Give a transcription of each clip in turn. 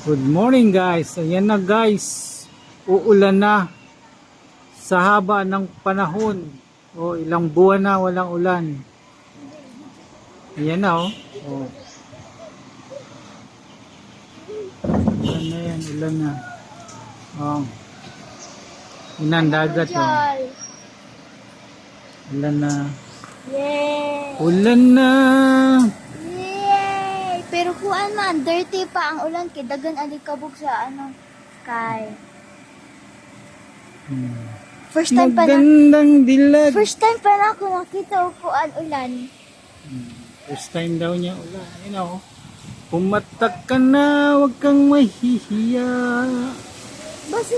Good morning guys. Ayan na guys. Uulan na. Sa haba ng panahon. O ilang buwan na walang ulan. Ayan na oh. Oh. Ulan na yan. Ulan na. Oh. Inan dagat oh. Ulan na. Yay! Ulan na. Yay! Pero kuan man, dirty pa ang ulan kay dagan alikabog sa sky. First time pa na Magandang dilag. ako nakita og kuan ulan. First time daw niya ulan. You know, pumatak ka na, huwag kang mahihiya. Basta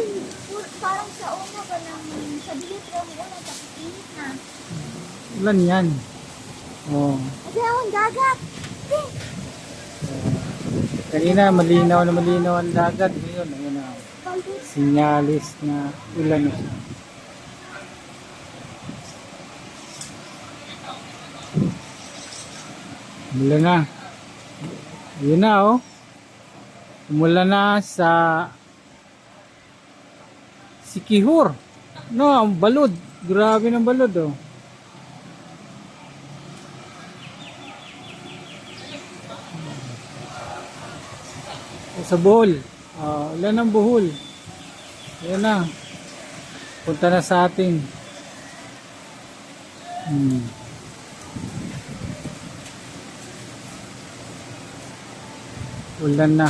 parang sa una pa lang sa bilis lang ulan tapos init na. Ulan yan. Oh. Kasi akong dagat. Kanina malinaw na malinaw ang dagat. Ngayon, ayun na. Sinyalis na ulan na siya. Umulan na. Yun na oh. Umulan na sa Sikihor. No, ang balod. Grabe ng balod oh. Sa Bohol. Ulan ng Bohol. Ayan na. Punta na sa atin. Ulan na.